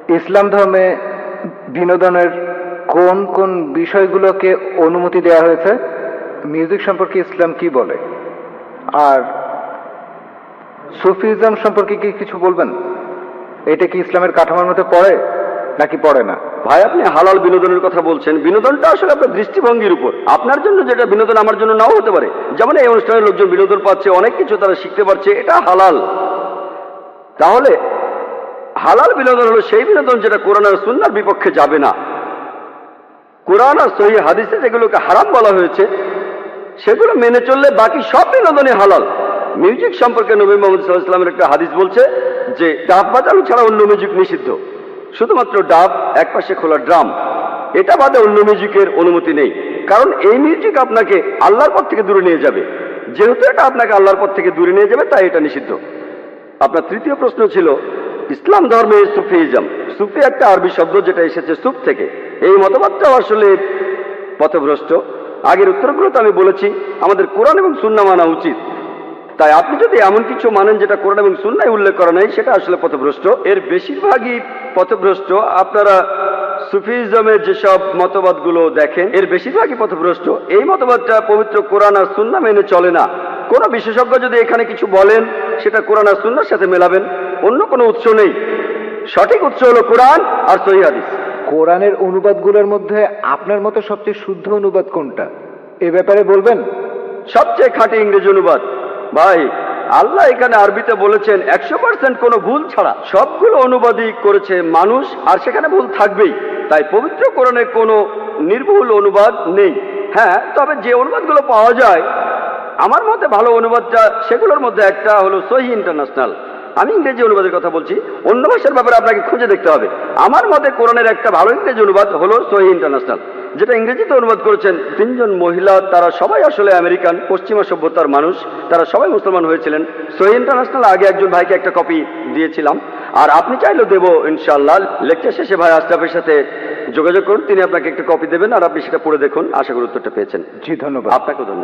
ইসলাম ধর্মে বিনোদনের কোন কোন বিষয়গুলোকে অনুমতি দেওয়া হয়েছে? মিউজিক সম্পর্কে ইসলাম কি বলে? আর সুফিজম সম্পর্কে কি কিছু বলবেন? এটা কি ইসলামের কাঠামোর মধ্যে পড়ে নাকি পড়ে না? ভাই, আপনি হালাল বিনোদনের কথা বলছেন। বিনোদনটা আসলে আপনার দৃষ্টিভঙ্গির উপর। আপনার জন্য যেটা বিনোদন আমার জন্য নাও হতে পারে। যেমন এই অনুষ্ঠানের লোকজন বিনোদন পাচ্ছে, অনেক কিছু তারা শিখতে পারছে, এটা হালাল। তাহলে হালাল বিনোদন হলো সেই বিনোদন যেটা কোরআন আর সুন্নাহর বিপক্ষে যাবে না। কোরআন আর সহিহ হাদিসে যেগুলোকে হারাম বলা হয়েছে সেগুলো মেনে চললে বাকি সব বিনোদনই হালাল। মিউজিক সম্পর্কে নবী মুহাম্মদ সাল্লাল্লাহু আলাইহি ওয়াসাল্লামের একটা হাদিস বলছে যে ডাব বাজানো ছাড়া অন্য মিউজিক নিষিদ্ধ। শুধুমাত্র ডাব, একপাশে খোলা ড্রাম, এটা বাদে অন্য মিউজিকের অনুমতি নেই। কারণ এই মিউজিক আপনাকে আল্লাহর পথ থেকে দূরে নিয়ে যাবে। যেহেতু এটা আপনাকে আল্লাহর পথ থেকে দূরে নিয়ে যাবে, তাই এটা নিষিদ্ধ। আপনার তৃতীয় প্রশ্ন ছিল ইসলাম ধর্মে সুফিজম। সুফি একটা আরবি শব্দ যেটা এসেছে সুফ থেকে। এই মতবাদটাও আসলে পথভ্রষ্ট। আগের উত্তরগুলোতে আমি বলেছি আমাদের কোরআন এবং সুন্নাহ মানা উচিত। তাই আপনি যদি এমন কিছু মানেন যেটা কোরআন এবং সুন্নাহয় উল্লেখ করা নাই, সেটা আসলে পথভ্রষ্ট। এর বেশিরভাগই পথভ্রষ্ট। আপনারা সুফিজমের যেসব মতবাদগুলো দেখেন, এর বেশিরভাগই পথভ্রষ্ট। এই মতবাদটা পবিত্র কোরআন আর সুন্নাহ মেনে চলে না। কোনো বিশেষজ্ঞ যদি এখানে কিছু বলেন, সেটা কোরআন আর সুন্নাহর সাথে মেলাবেন, অন্য কোনো উৎস নেই। সঠিক উৎস হলো কোরআন আর সহিহ হাদিস। কোরআনের অনুবাদগুলোর মধ্যে আপনার মতো সবচেয়ে শুদ্ধ অনুবাদ কোনটা, এ ব্যাপারে বলবেন? সবচেয়ে খাঁটি ইংরেজি অনুবাদ। ভাই, আল্লাহ এখানে আরবিতে বলেছেন 100% কোনো ভুল ছাড়া। সবগুলো অনুবাদই করেছে মানুষ, আর সেখানে ভুল থাকবেই। তাই পবিত্র কোরআনে কোনো নির্ভুল অনুবাদ নেই। হ্যাঁ, তবে যে অনুবাদগুলো পাওয়া যায়, আমার মতে ভালো অনুবাদটা সেগুলোর মধ্যে একটা হলো সহিহ ইন্টারন্যাশনাল। আমি ইংরেজি অনুবাদের কথা বলছি, অন্য ভাষার ব্যাপারে আপনাকে খুঁজে দেখতে হবে। আমার মতে কোরআনের একটা ভালো ইংরেজি অনুবাদ হলো সহিহ ইন্টারন্যাশনাল, যেটা ইংরেজিতে অনুবাদ করেছেন তিনজন মহিলা। তারা সবাই আসলে আমেরিকান, পশ্চিমা সভ্যতার মানুষ। তারা সবাই মুসলমান হয়েছিলেন। সহিহ ইন্টারন্যাশনাল আগে একজন ভাইকে একটা কপি দিয়েছিলাম, আর আপনি চাইলেও দেবো ইনশাআল্লাহ। লেকচার শেষে ভাই আশরাফের সাথে যোগাযোগ করুন, তিনি আপনাকে একটা কপি দেবেন, আর আপনি সেটা পড়ে দেখুন। আশা করি উত্তরটা পেয়েছেন। জি, ধন্যবাদ। আপনাকেও ধন্যবাদ।